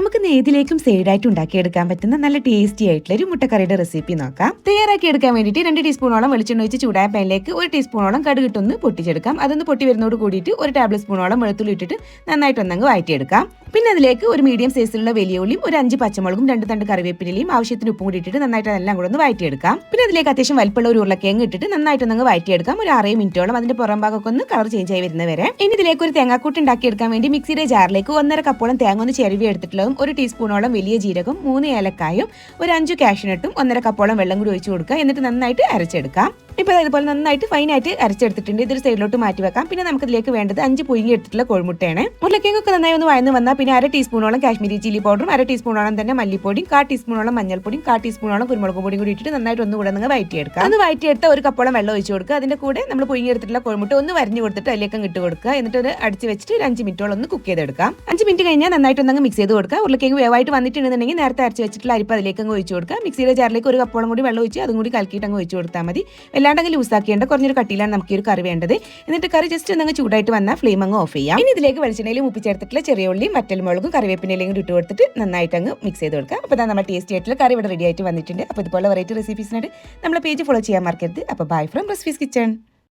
നമുക്ക് ഏതിലേക്കും സൈഡായിട്ട് ഉണ്ടാക്കിയെടുക്കാൻ പറ്റുന്ന നല്ല ടേസ്റ്റി ആയിട്ടുള്ള ഒരു മുട്ടക്കറിയുടെ റെസിപ്പി നോക്കാം. തയ്യാറാക്കി എടുക്കാൻ വേണ്ടിയിട്ട് 2 ടീസ്പൂണോളം വെളിച്ചെണ്ണ ഒഴിച്ച് ചൂടായ പാനിലേക്ക് 1 ടീസ്പൂണോളം കടുകിട്ടൊന്ന് പൊട്ടിച്ചെടുക്കാം. അതൊന്ന് പൊട്ടി വരുന്നതോട് കൂടിയിട്ട് 1 ടേബിൾ സ്പൂണോളം വെളുത്തുള്ളി ഇട്ടിട്ട് നന്നായിട്ടൊന്നങ്ങ് വഴറ്റിയെടുക്കാം. പിന്നെ അതിലേക്ക് ഒരു മീഡിയം സൈസിലുള്ള വലിയ ഉള്ളിയും 5 പച്ചമുളകും 2 തണ്ട് കറിവേപ്പിലയും ആവശ്യത്തിന് ഉപ്പും കൂടി ഇട്ടിട്ട് നന്നായിട്ട് എല്ലാം കൂടെ ഒന്ന് വഴറ്റിയെടുക്കാം. പിന്നെ അതിലേക്ക് അത്യാവശ്യം വലിപ്പമുള്ള ഒരു ഉരുളക്കിഴങ്ങ് ഇട്ടിട്ട് നന്നായിട്ടൊന്നങ്ങ് വഴറ്റിയെടുക്കാം. ഒരു 6 മിനിറ്റോളം അതിന്റെ പുറം ഭാഗമൊക്കെ ഒന്ന് കളർ ചേഞ്ച് ആയി വരുന്നവരെ. ഇനി ഇതിലേക്ക് ഒരു തേങ്ങാക്കൂട്ട് ഉണ്ടാക്കിയെടുക്കാൻ വേണ്ടി മിക്സിയുടെ ജാറിലേക്ക് 1.5 കപ്പോളം തേങ്ങ ഒന്ന് ചെരുവി എടുത്തിട്ടുള്ളതും 1 ടീസ്പൂണോളം വലിയ ജീരകം 3 ഏലക്കായും 5 കാഷ്യൂനട്ടും 1.5 കപ്പോളം വെള്ളം കൂടി ഒഴിച്ചു കൊടുക്കുക. എന്നിട്ട് നന്നായിട്ട് അരച്ചെടുക്കാം. ഇപ്പോൾ ഇതുപോലെ നന്നായിട്ട് ഫൈനായിട്ട് അരച്ചെടുത്തിട്ടുണ്ട്. ഇതൊരു സൈഡിലോട്ട് മാറ്റി വെക്കാം. പിന്നെ നമുക്ക് ഇതിലേക്ക് വേണ്ടത് 5 പുഴുങ്ങി എടുത്തിട്ടുള്ള കോഴിമുട്ടയാണ്. ഉരുളക്കിഴങ്ങൊക്കെ നന്നായി ഒന്ന് വഴന്ന് വന്നാൽ പിന്നെ 1/2 ടീസ്പൂണോളം കാശ്മീരി ചില്ലി പൗഡറും 1/2 ടീസ്പൂണോളം തന്നെ മല്ലിപ്പൊടിയും 1/4 ടീസ്പൂണോളം മഞ്ഞൾപ്പൊടിയും 1/4 ടീസ്പൂണോളം കുരുമുളക് പൊടിയും കൂടി ഇട്ടിട്ട് നന്നായിട്ട് ഒന്ന് കൂടെ നിങ്ങൾ വഴറ്റിയെടുക്കാം. അത് വഴറ്റിയെടുത്ത 1 കപ്പോളം വെള്ളം ഒഴിച്ചു കൊടുക്കുക. അതിന്റെ കൂടെ നമ്മൾ പുഴുങ്ങി എടുത്തിട്ടുള്ള കോഴിമുട്ട ഒന്ന് വരഞ്ഞു കൊടുത്തിട്ട് അതിലേക്ക് ഇട്ട് കൊടുക്കുക. എന്നിട്ട് ഒരു അടിച്ച് വെച്ചിട്ട് ഒരു 5 മിനിറ്റോളം ഒന്ന് കുക്ക് ചെയ്തെടുക്കാം. 5 മിനിറ്റ് കഴിഞ്ഞാൽ നന്നായിട്ട് ഒന്ന് മിക്സ് ചെയ്ത് കൊടുക്കുക. ഉരുളക്കിഴങ്ങ് വേവായിട്ട് വന്നിട്ടുണ്ടെന്നുണ്ടെങ്കിൽ നേരത്തെ അരച്ച് വെച്ചിട്ടുള്ള അരിപ്പ് അതിലേക്ക് അങ്ങ് ഒഴിച്ചു കൊടുക്കുക. മിക്സിയുടെ ജാറിലേക്ക് 1 കപ്പോളം കൂടി വെള്ളം ഒഴിച്ച് അതും കൂടി കലക്കിയിട്ട് അങ്ങ് ഒഴിച്ചു കൊടുത്താൽ മതി. വല്ലാണ്ടെങ്കിൽ ലൂസാക്കിയേണ്ട കുറഞ്ഞൊരു കട്ടിയിലാണ് നമുക്ക് ഈ ഒരു കറി വേണ്ടത്. എന്നിട്ട് കറി ജസ്റ്റ് ഒന്ന് ചൂടായിട്ട് വന്നാൽ ഫ്ലെയിം അങ്ങ് ഓഫ് ചെയ്യാം. ഇനി ഇതിലേക്ക് വെളിച്ചെണ്ണയിൽ മുപ്പിച്ചെടുത്തിട്ടുള്ള ചെറിയ ഉള്ളിയും വറ്റൽമുളകും കറിവേപ്പിലയും കൂടി ഇട്ട് കൊടുത്തിട്ട് നന്നായിട്ട് അങ്ങ് മിക്സ് ചെയ്ത് കൊടുക്കുക. അപ്പോൾ നമ്മുടെ ടേസ്റ്റി ആയിട്ടുള്ള കറി ഇവിടെ റെഡി ആയിട്ട് വന്നിട്ടുണ്ട്. അപ്പോൾ ഇതുപോലെ വെറൈറ്റി റെസിപ്പീസിനായിട്ട് നമ്മുടെ പേജ് ഫോളോ ചെയ്യാൻ മറക്കരുത്. അപ്പോൾ ബൈ ഫ്രം റെസിപ്പീസ് കിച്ചൺ.